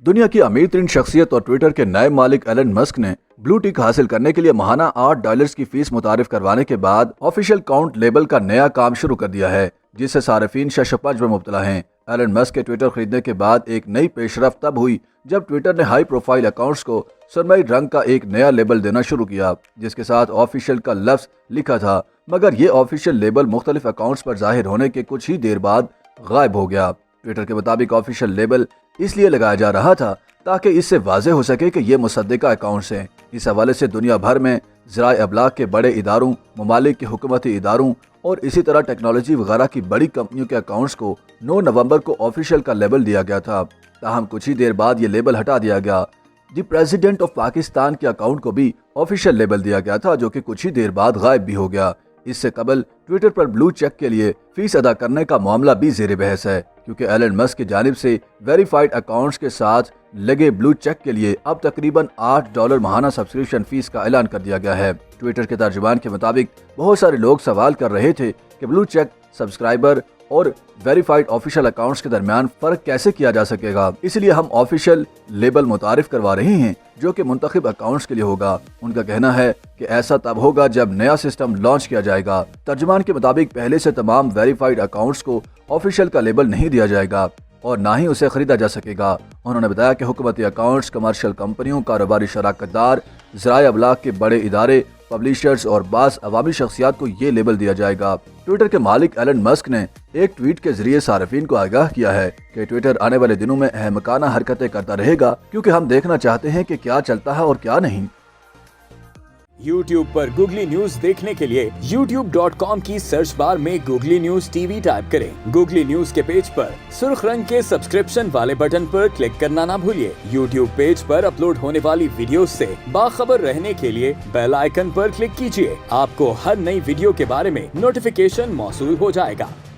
दुनिया की अमीर तरीन शख्सियत और ट्विटर के नए मालिक एलन मस्क ने ब्लू टिक हासिल करने के लिए माहाना $8 की फीस मुतारिफ करवाने के बाद ऑफिशियल काउंट लेबल का नया काम शुरू कर दिया है, जिससे सार्फिन शशपंज में मुब्तला हैं। एलन मस्क के ट्विटर खरीदने के बाद एक नई पेशरफ्त तब हुई जब ट्विटर ने हाई प्रोफाइल अकाउंट्स को सुरमई रंग का एक नया लेबल देना शुरू किया, जिसके साथ ऑफिशियल का लफ्ज लिखा था, मगर ये ऑफिशियल लेबल मुख्तलिफ अकाउंट्स पर जाहिर होने के कुछ ही देर बाद गायब हो गया। ट्विटर के मुताबिक ऑफिशियल लेबल इसलिए लगाया जा रहा था ताकि इससे वाज़ेह हो सके कि ये मुसद्दिका अकाउंट्स हैं। इस हवाले से दुनिया भर में ज़राए अबलाग के बड़े इदारों, ममालिक के हुकूमती इदारों और इसी तरह टेक्नोलॉजी वगैरह की बड़ी कंपनियों के अकाउंट्स को 9 नवंबर को ऑफिशियल का लेबल दिया गया था। ताहम कुछ ही देर बाद ये लेबल हटा दिया गया। दी प्रेसिडेंट ऑफ पाकिस्तान के अकाउंट को भी ऑफिशियल लेबल दिया गया था, जो कि कुछ ही देर बाद गायब भी हो गया। इससे कबल ट्विटर पर ब्लू चेक के लिए फीस अदा करने का मामला भी ज़ेर बहस है, क्योंकि एलन मस्क की जानिब से वेरीफाइड अकाउंट्स के साथ लगे ब्लू चेक के लिए अब तकरीबन $8 माहाना सब्सक्रिप्शन फीस का ऐलान कर दिया गया है। ट्विटर के तर्जुमान के मुताबिक बहुत सारे लोग सवाल कर रहे थे कि ब्लू चेक, सब्सक्राइबर और वेरीफाइड ऑफिशियल अकाउंट्स के दरमियान फ़र्क कैसे किया जा सकेगा, इसलिए हम ऑफिशियल लेबल मुतारिफ करवा रहे हैं जो कि मुंतखब अकाउंट्स के लिए होगा। उनका कहना है कि ऐसा तब होगा जब नया सिस्टम लॉन्च किया जाएगा। तर्जुमान के मुताबिक पहले से तमाम वेरीफाइड अकाउंट्स को ऑफिशियल का लेबल नहीं दिया जाएगा और ना ही उसे खरीदा जा सकेगा। उन्होंने बताया कि हुकूमती अकाउंट्स, कमर्शियल कंपनियों, कारोबारी शराकतदार, ज़राए अबलाग के बड़े इदारे, पब्लिशर्स और बास अवामी शख्सियात को ये लेबल दिया जाएगा। ट्विटर के मालिक एलन मस्क ने एक ट्वीट के जरिए सार्फिन को आगाह किया है कि ट्विटर आने वाले दिनों में अहमकाना हरकतें करता रहेगा, क्योंकि हम देखना चाहते हैं कि क्या चलता है और क्या नहीं। YouTube पर गूगली न्यूज देखने के लिए youtube.com की सर्च बार में गूगली न्यूज टीवी टाइप करें। गूगली न्यूज के पेज पर सुर्ख रंग के सब्सक्रिप्शन वाले बटन पर क्लिक करना ना भूलिए। YouTube पेज पर अपलोड होने वाली वीडियोस से बाखबर रहने के लिए बेल आइकन पर क्लिक कीजिए। आपको हर नई वीडियो के बारे में नोटिफिकेशन मौसूल हो जाएगा।